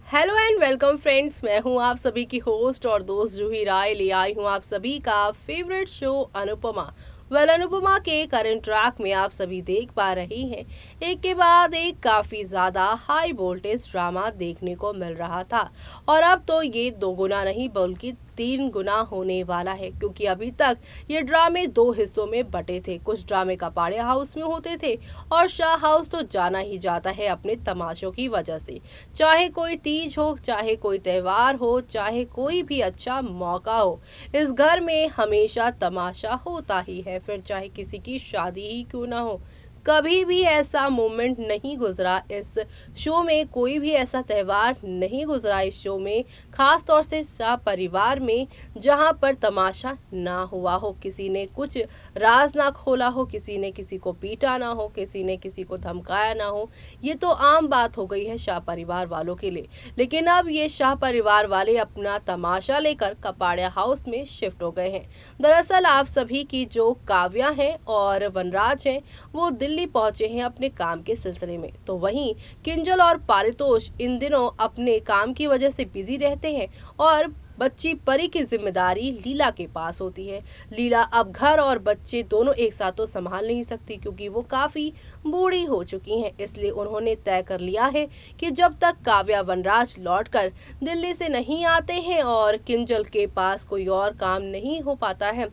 Hello and welcome friends, मैं हूं आप सभी की होस्ट और दोस्त जूही राय। ले आई हूं आप सभी का फेवरेट शो अनुपमा। अनुपमा के करंट ट्रैक में आप सभी देख पा रहे हैं, एक के बाद एक काफी ज्यादा हाई वोल्टेज ड्रामा देखने को मिल रहा था। और अब तो ये 2 गुना नहीं बल्कि 3 गुना होने वाला है, क्योंकि अभी तक ये ड्रामे 2 हिस्सों में बटे थे। कुछ ड्रामे कपाड़िया हाउस में होते थे और शाह हाउस तो जाना ही जाता है अपने तमाशों की वजह से। चाहे कोई तीज हो, चाहे कोई त्योहार हो, चाहे कोई भी अच्छा मौका हो, इस घर में हमेशा तमाशा होता ही है। फिर चाहे किसी की शादी ही क्यों ना हो, कभी भी ऐसा मोमेंट नहीं गुजरा इस शो में, कोई भी ऐसा त्योहार नहीं गुजरा इस शो में, खास तौर से शाह परिवार में, जहां पर तमाशा ना हुआ हो, किसी ने कुछ राज ना खोला हो, किसी ने किसी को पीटा ना हो, किसी ने किसी को धमकाया ना हो। ये तो आम बात हो गई है शाह परिवार वालों के लिए। लेकिन अब ये शाह परिवार वाले अपना तमाशा लेकर कपाड़िया हाउस में शिफ्ट हो गए हैं। दरअसल आप सभी की जो काव्या हैं और वनराज हैं, वो दिल्ली पहुंचे हैं अपने काम के सिलसिले में। तो वहीं किंजल और पारितोष इन दिनों अपने काम की वजह से बिजी रहते हैं और बच्ची परी की जिम्मेदारी लीला के पास होती है। लीला अब घर और बच्चे दोनों एक साथ तो संभाल नहीं सकती, क्योंकि वो काफी बूढ़ी हो चुकी हैं। इसलिए उन्होंने तय कर लिया है कि जब तक काव्या वनराज लौटकर दिल्ली से नहीं आते हैं और किंजल के पास कोई और काम नहीं हो पाता है,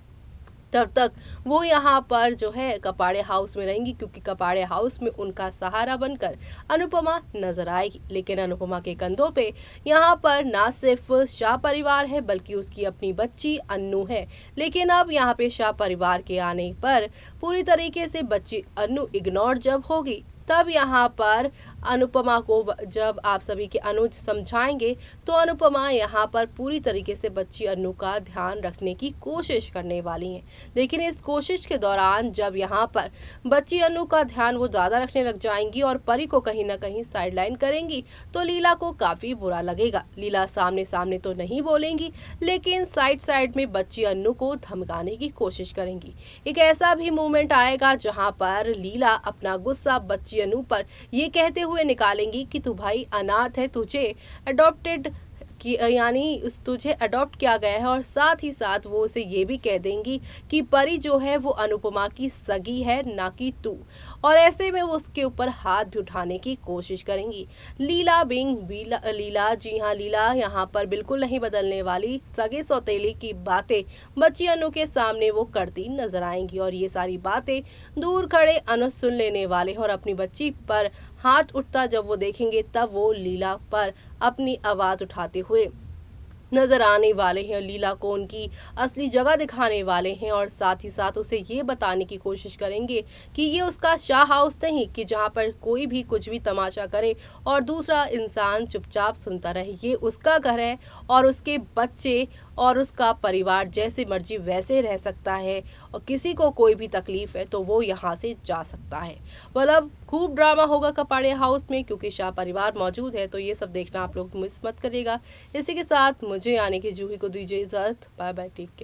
तब तक वो यहाँ पर जो है कपाड़े हाउस में रहेंगी, क्योंकि कपाड़े हाउस में उनका सहारा बनकर अनुपमा नजर आएगी। लेकिन अनुपमा के कंधों पे यहाँ पर ना सिर्फ शाह परिवार है, बल्कि उसकी अपनी बच्ची अन्नू है। लेकिन अब यहाँ पे शाह परिवार के आने पर पूरी तरीके से बच्ची अन्नू इग्नोर जब होगी, तब यहाँ पर अनुपमा को जब आप सभी के अनुज समझाएंगे, तो अनुपमा यहाँ पर पूरी तरीके से बच्ची अन्नू का ध्यान रखने की कोशिश करने वाली हैं। लेकिन इस कोशिश के दौरान जब यहाँ पर बच्ची अन्नू का ध्यान वो ज़्यादा रखने लग जाएंगी और परी को कहीं ना कहीं साइडलाइन करेंगी, तो लीला को काफ़ी बुरा लगेगा। लीला सामने सामने तो नहीं बोलेंगी, लेकिन साइड साइड में बच्ची अन्नू को धमकाने की कोशिश करेंगी। एक ऐसा भी मोमेंट आएगा जहाँ पर लीला अपना गुस्सा बच्ची अन्नू पर ये कहते हुए निकालेंगी कि तू भाई अनाथ है, तुझे अडॉप्टेड कि यानी तुझे अडॉप्ट किया गया है। और साथ ही साथ वो उसे ये भी कह देंगी कि परी जो है वो अनुपमा की सगी है, ना कि तू। और ऐसे में वो उसके ऊपर हाथ भी उठाने की कोशिश करेंगी। लीला बिंग लीला, जी हाँ, लीला यहाँ पर बिल्कुल नहीं बदलने वाली। सगे सौतेले की बातें बच्ची अनु के सामने वो करती नजर आएंगी, और ये सारी बातें दूर खड़े अनुज सुन लेने वाले हैं। और अपनी बच्ची पर हाथ उठता जब वो देखेंगे, तब वो लीला पर अपनी आवाज उठाते हुए नजर आने वाले हैं। लीला को उनकी असली जगह दिखाने वाले हैं, और साथ ही साथ उसे ये बताने की कोशिश करेंगे कि ये उसका शाह हाउस नहीं कि जहाँ पर कोई भी कुछ भी तमाशा करे और दूसरा इंसान चुपचाप सुनता रहे। ये उसका घर है और उसके बच्चे और उसका परिवार जैसे मर्जी वैसे रह सकता है, और किसी को कोई भी तकलीफ है तो वो यहाँ से जा सकता है। मतलब खूब ड्रामा होगा कपाड़िया हाउस में, क्योंकि शाह परिवार मौजूद है। तो ये सब देखना आप लोग मिस मत करिएगा। इसी के साथ मुझे यानी कि जूही को दीजिए इजाजत। Bye bye, take care.